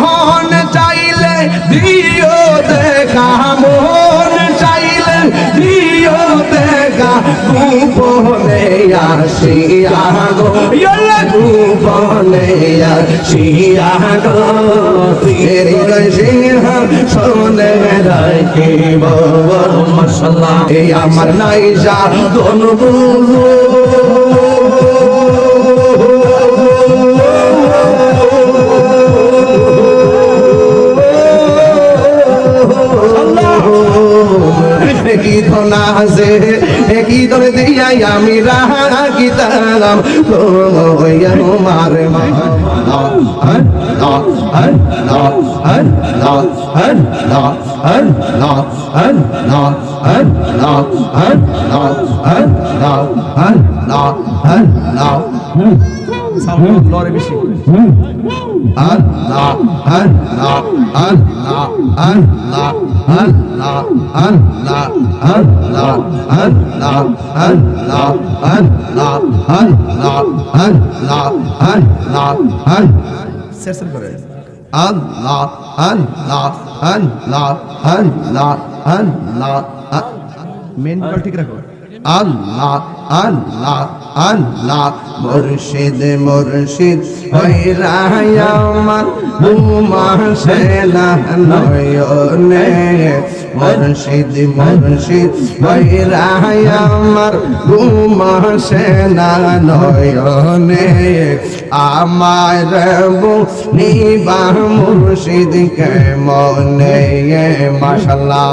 মন চাইলে দিও দেখা, মন চাইলে দিও দেখা, গোপনে আসিয়া গো, গোপনে আসিয়া গো, শোনে রাখিব। মাশাআল্লাহ এই আমার নাইজা দোন বুঝো কি ধনা আছে কি ধরে দিয়াই আমি রাখিতাম তোমার মা। মেন ঠিক রাখো। আল্লাহ আল্লাহ আল্লাহ মুর্শিদ মুর্শিদ হইরা আমার ঘুমাসে না নয়নে, মুর্শিদ মুর্শিদ হইরা আমার ঘুমাসে না নয়নে, আমার নিবা মুর্শিদ কে মনে। মাশাআল্লাহ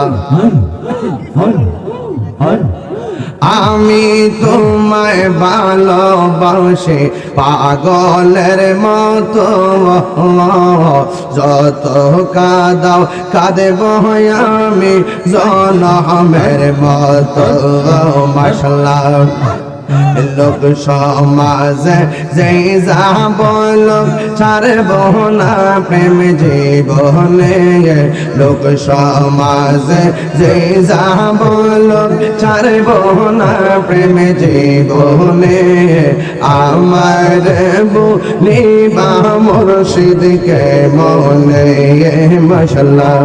আমি তোমায় ভালোবাসি পাগলের মতো, যত কাঁদাও কাঁদেব আমি জনমের মতো। মাশাআল্লাহ লোক সমাজে যেই যা বলো ছাড়ব না প্রেম জীবনে, লোক সমাজে যেই যা বলো ছাড়ব না প্রেম জীবনে, আমার বলিবা মুর্শিদকে মনে। মাশাআল্লাহ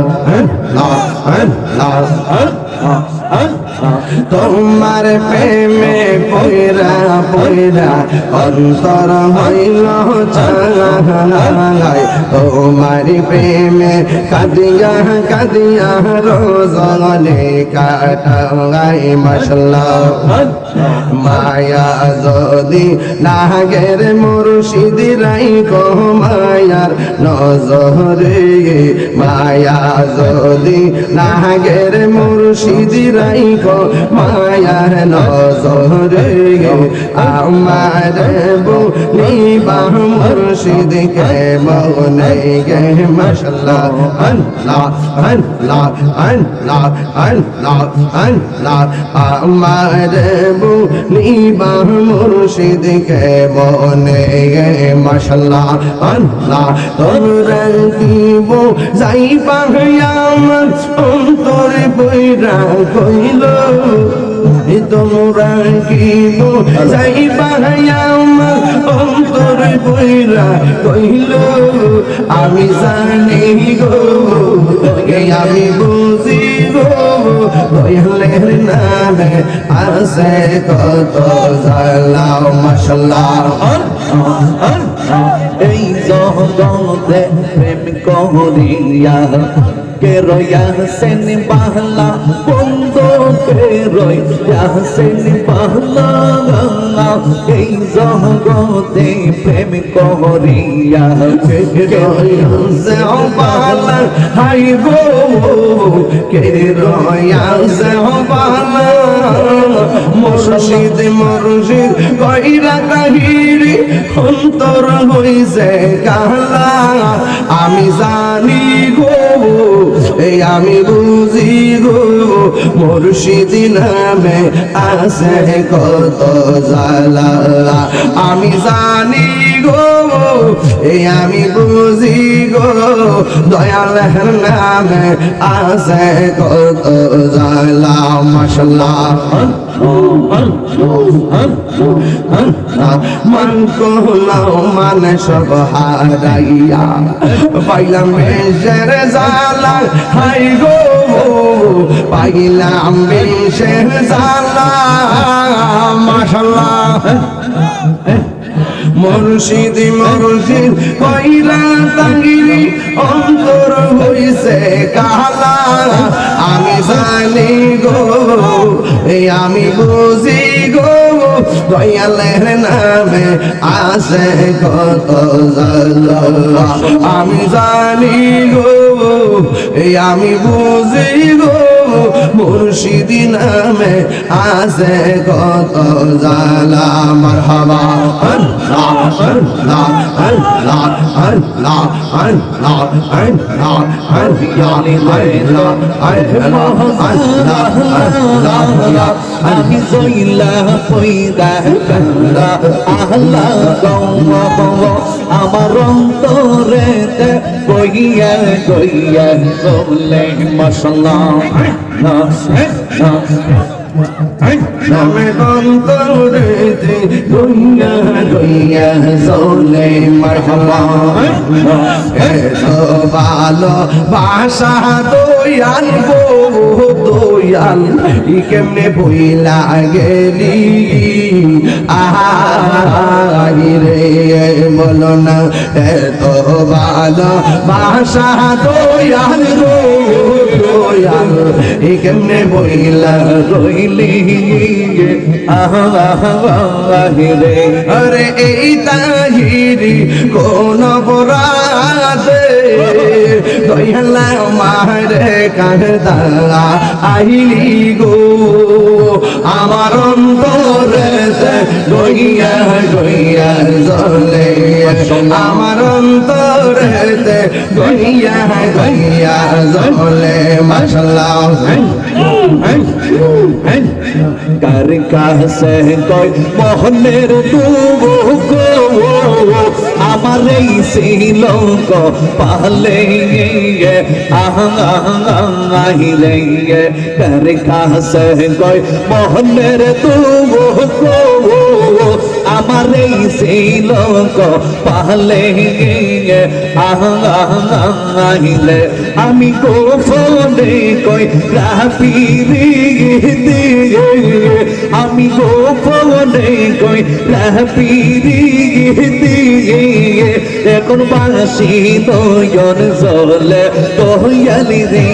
তোমার প্রেমে পয়রা পয়রা অন্তর হইল চাই, তোমার প্রেমে কাঁদিয়া কাঁদিয়া রোজনে কাটাই। মাশাআল্লাহ মায়া যদি লাগের মুর্শিদ রাইখো মায়ার নজরে, মায়া যদি লাগের মুর্শিদ রাইখো মায়ার নজরে, আমার বলিবা মুর্শিদকে মনে গে। মাশাআল্লাহ আল্লাহ আল্লাহ আল্লাহ আল্লাহ আল্লাহ আমার বলিবা মুর্শিদকে মনে গে। মাশাআল্লাহ আল্লাহ তোরা দিব যাইবা আমার অন্তর বইরা কইল, তোমরা কি যাইবা আমার অন্তর বইরা কইল, আমি জানি গো আমি বুঝি গো দয়ালের নামে আছে কত জ্বালা। মাশাআল্লাহ এই জগতে প্রেম করিয়া কে রয়াসেন বাহলা বন্ধু কে রয়াসেন বাহলা, এই জগতে প্রেম করিয়া কে রয়াসেন বাহলা, হাই গো কে রয়াসেন বাহলা, মুর্শিদ মুর্শিদ কইরা কাহিরি অন্তর হইছে কালা, আমি জানি গো আমি বুঝি গো মুর্শিদ নামে আছে কত জ্বালা, আমি জানি গো এই আমি বুঝি গো দয়ালের নামে আছে কত জ্বালা মাশাআল্লাহ মান কোলাও মানে সব হারাইয়া পাইলাম বেশের জ্বালা হাই গো পাইলাম বেশের জ্বালা মাশাআল্লাহ মুর্শিদ মুর্শিদ কইলা তাঙ্গিরি অন্তর হইছে কালা আমি জানি গো এই আমি বুঝি গো দয়ালের নামে আছে কত জ্বালা আমি জানি গো এই আমি বুঝি গো মুর্শিদ নামে আছে কত জ্বালা মারহাবা আল্লাহ আল্লাহ আল্লাহ আল্লাহ আল্লাহ আল্লাহ আল্লাহ আমি জইলা পয়দা কান্দা আল্লাহ গো আমার অন্তরেতে কইয়া কইয়া বলে মাশাআল্লাহ নামে অন্তরেতে গইয়া গইয়া জলে মারহাবা এত ভালো ভাষা দয়াল গো দয়াল ই কেমনে বইলা গেলি আহারি রে বলো না এত ভালো ভাষা দয়াল গো দয়াল ই কেমনে বইলা রইলি রে আরে এই তাহিরি কোন বরাতে দয়ালা মারে কাঁদা আইলি গো আমার অন্তরেতে গইয়া গইয়া জলে আমার অন্তরেতে গইয়া গইয়া জলে মাশাআল্লাহ কার কাছে কই মোহনের দুঃখ আমার এই ছিল পালে আহিলে কার কাছে কই মোহনের দুঃখ আমার এই ছিল পালে আহিলে আমি গোপনে কই রাফিরি আমি গোপনে কই রাফিরি এখন বাসি নয়ন জলে দয়ালি রে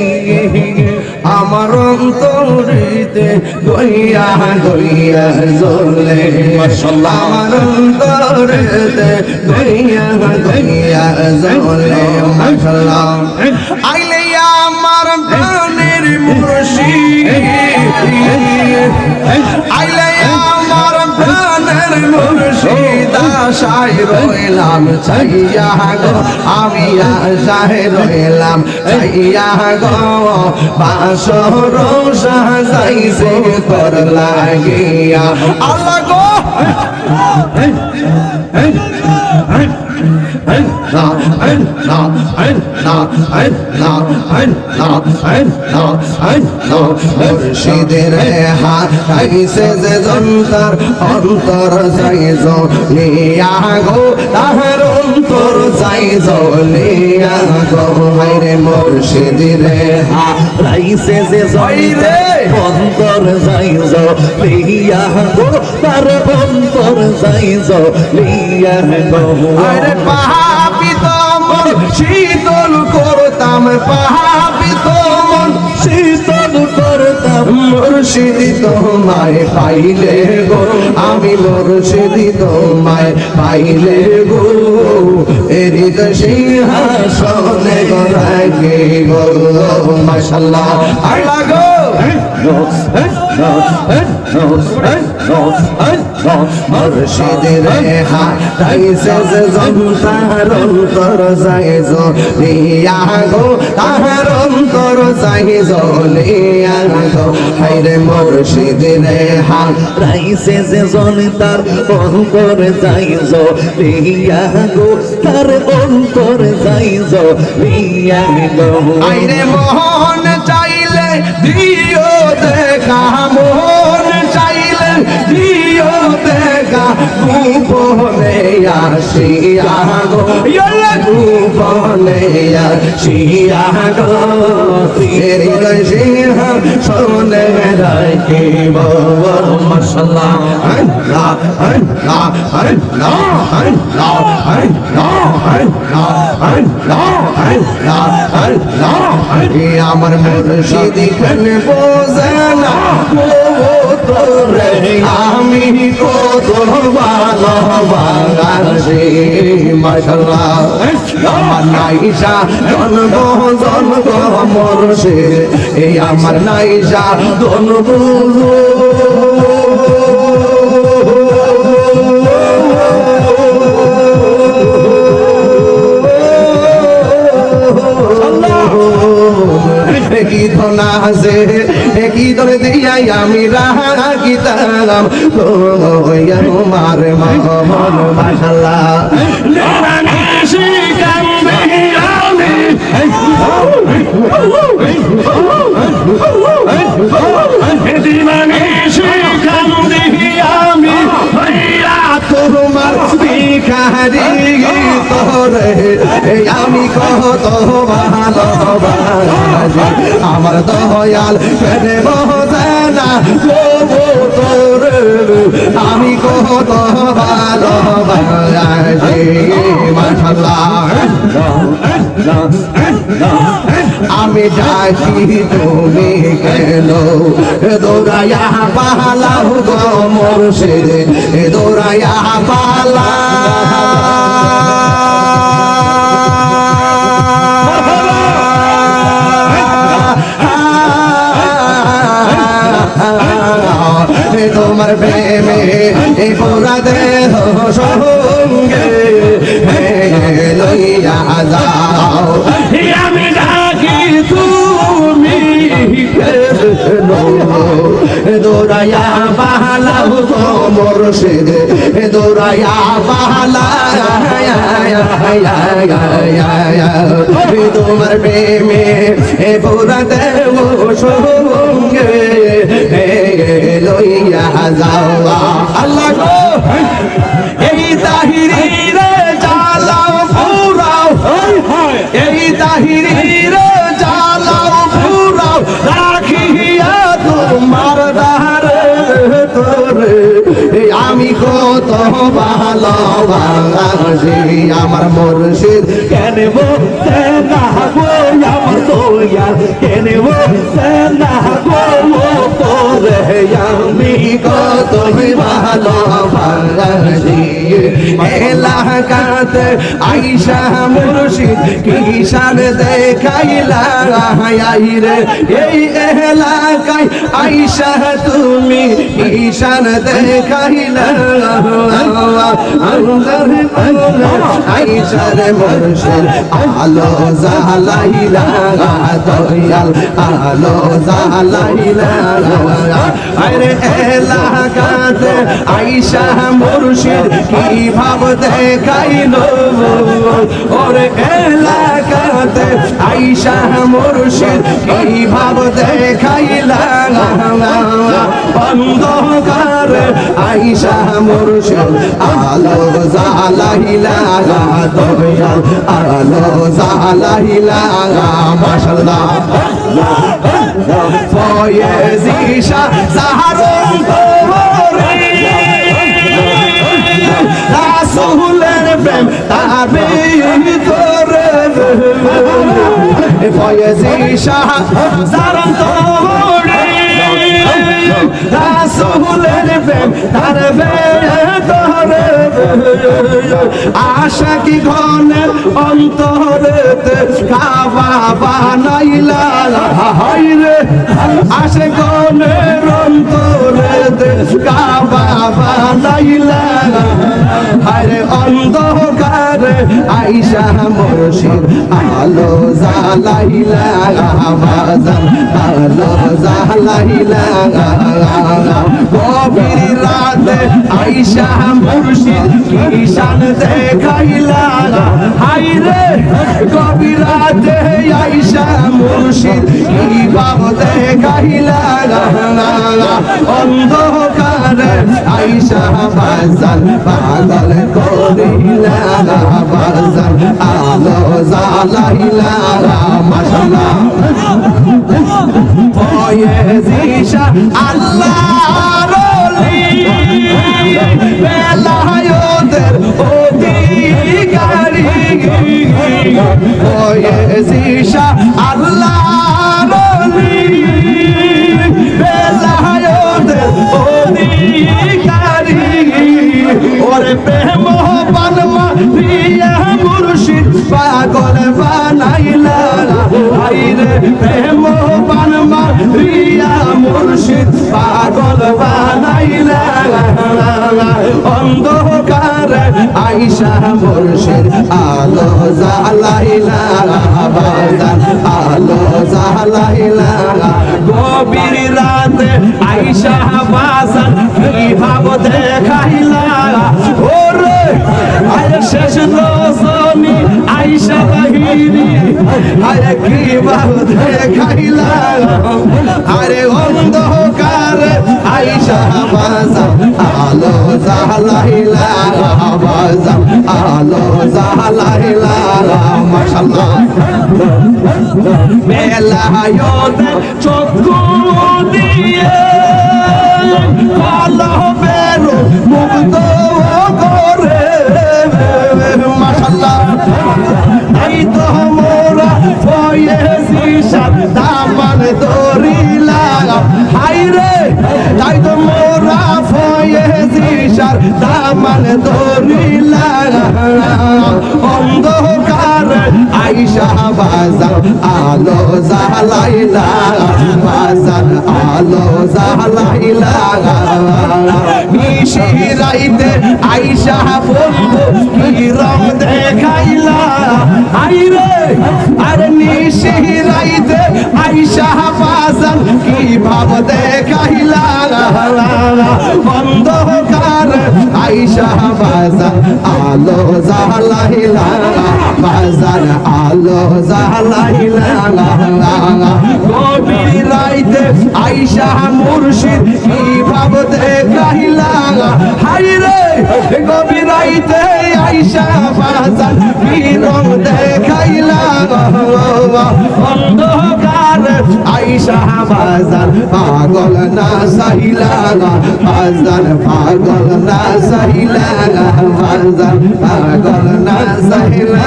আমার অন্তরিতে গইয়া গইয়া জলে মাশাআল্লাহ আমার অন্তরিতে গইয়া গইয়া জলে মাশাআল্লাহ আইলে আমার প্রাণের মুর্শিদ আইলে আমার প্রাণের মুর্শিদ আশায় রইলাম চাইয়া গো আমি আশায় রইলাম চাইয়া গো বাসর সাজাইছে তোর লাগিয়া আল্লাহ গো মুর্শিদের হাত আইছে যে যন্তর অন্তর যাইজ লিয়া গো তাহার অন্তর যাইজ লিয়া গো হায়রে মুর্শিদের হাত রাইছে যে জয়রে অন্তর যাইজ লিয়া গো তার অন্তর যাইজ লিয়া গো আরে পাপিত মন শীতল করতাম পাপিত মন শীতল করতাম মুর্শিদ তোমায় পাইলে গো আমি মুর্শিদ তোমায় পাইলে গো এরিদ সিংহাসনে রাখি গো মাশাআল্লাহ আল্লাহ গো মুর্শিদের হারাইছে যে জন্তার অন্তর যায় জ্বলিয়া গো, তাহার অন্তর যায় জ্বলিয়া গো। হায়রে মুর্শিদের হারাইছে যে জনতার অন্তর যায় জ্বলিয়া গো, তার অন্তর যায় জ্বলিয়া গো। হায়রে মোহন চাইলে দিও দেখা, মোহন চাইলে দিও দেখা, গোপনে আসিয়া গো, গোপনে আসিয়া গো। হৃদয় সিংহ শোনে রাখিব মশলা। আল্লাহ আল্লাহ আল্লাহ আল্লাহ আল্লাহ আল্লাহ আল্লাহ আল্লাহ। আমার মুর্শিদ খান বোঝে না তোরে আমি কত ভালোবাসি মাশাআল্লাহ। আমার নাইসা জন্ম জন্ম মুর্শিদ, এই আমার নাইসা জন্ম কি ধনা আছে কি ধরে দিয়াই আমি রাখিতাম আমার মন মাশাআল্লাহ। তোমার ভিখারি তোরে আমি কত ভালোবাসি, আমার দয়াল কেন বোঝে না তোরে আমি কত ভালোবাসি মাশাআল্লাহ। আমি ডাকি তুমি কেন দৌড়াইয়া পালাও গো মুর্শিদ, দৌড়াইয়া পালা। তোমার প্রেমে পুরা দেহ সঙ্গে লইয়া যাও, আমি ডাকি তুমি দৌড়াইয়া পালাও গো মুর্শিদ, দৌড়াইয়া পালা। তোমার প্রেমে পুরা দেহ সঙ্গে লইয়া যাওয়া। আল্লাহ গো এই তাহিরি রে জ্বালাও পুরাও, এই তাহিরি রে জ্বালাও পুরাও, রাখিয়া তোমার দ্বারে তোরে আমি কত ভালোবাসি। আমার মুর্শিদ কেন বোঝে না গো আমার দয়াল, কেন বোঝে না গো তোরে আমি কত ভালোবাসি। এলাকাতে আইসা মুর্শিদ কিষান দেখাইলা রে, এই এলাকায় আইসা তুমি কিষান দেখাইলা। আইসার মুর্শিদ আলো জালাইলা দয়াল, আলো জালাইলা। আরে এলাকাতে আইসা মুর্শিদ কি ভাব দেখাইলো, ওরে এলাকাতে আইসা মুর্শিদ কি ভাব দেখাইলা। অন্ধকার আইসা মুর্শিদ আলো জালাইলা দয়াল, আলো জালাইলা মাশাআল্লাহ। ফয়েজিশা সাহারন তোরে রাসূলের প্রেম তাবে তোরে, ফয়েজিশা সাহারন তোরে রাসূলের প্রেম তাবে তোরে। আশা কি ঘনের অন্তরেতে কাবা বানাইলা, হায়রে আশা ঘনের অন্তর জ্বালাইলা আরে অন্ধকারে আইসা মুর্শিদ আলো জ্বালাইলা বাজান আলো জ্বালাইলা গভীর রাতে আইসা মুর্শিদ কি শান দেখাইলা হাইরে গভীর রাতে আইসা মুর্শিদ কি ভাব দেখাইলা অন্ধকারে আইসা বাজান পাগল করিলা বাজান আলো জ্বালাইলা মাশাআল্লাহ ওয়ে জিশা আল্লাহর ওলি বেলায়েতের অধিকারী ওয়ে জিশা আল্লাহর ওলি বেলায়েতের অধিকারী ওরে প্রেম বানমা প্রিয়া মুর্শিদ পাগল বানাইলা আইরে প্রেম বানমা প্রিয়া মুর্শিদ পাগল বানাইলা অন্ধকারে আইসা মুর্শিদ আলো জ্বালাইলা বাজান আলো জ্বালাইলা গভীর রাতে আইসা বাজান কি ভাব দেখাইলা ওরে আরে শেষ রজনী আইসা বাহিনী আরে কি ভাব দেখাইলা আরে অন্ধকারে আইসা বাজান আলো জ্বালাইলা বাজান আলো জ্বালাইলা মাশাআল্লাহ বেলায়েতে চক্ষু দিয়ে কালো বেরো মুগ্ধ করে মাশাআল্লাহ এই তো মোরা ফয়েজিশার দামান দরিলা হাইরে তাই তো মোরা ফয়েজিশার দামান দরিলা অন্ধকারে আইসা বাজান আলো জ্বালাইলা বাজান আলো জ্বালাইলা নিশিরাইতে আইসা বন্ধু কি রং দেখাইলা আইরে আরে নিশিরাইতে আইসা বাজান কি ভাব দেখাইলা অন্ধকারে আইসা বাজান আলো জ্বালাইলা বাজান আলো জ্বালাইলা গভীর রাইতে আইসা মুর্শিদ কি ভাব দেখাইলা হাইরে গভীর রাইতে আইসা বাজান কি রং দেখাইলা অন্ধকারে আইসা বাজান পাগল না সাইলা বাজান পাগল না সাইলা বাজান পাগল না সাইলা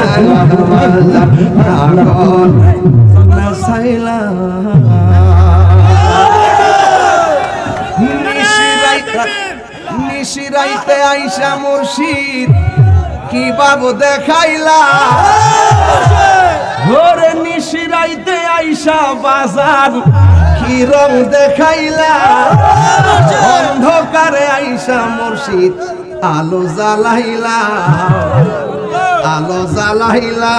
বাজান পাগল না সাইলা নিশিরাইতে আইসা মুর্শিদ কি বাবু দেখাইলা ওরে নিশিরাইতে আইসা বাজার কি রং দেখাইলা অন্ধকারে আইসা মুর্শিদ আলো জ্বালাইলা আলো জ্বালাইলা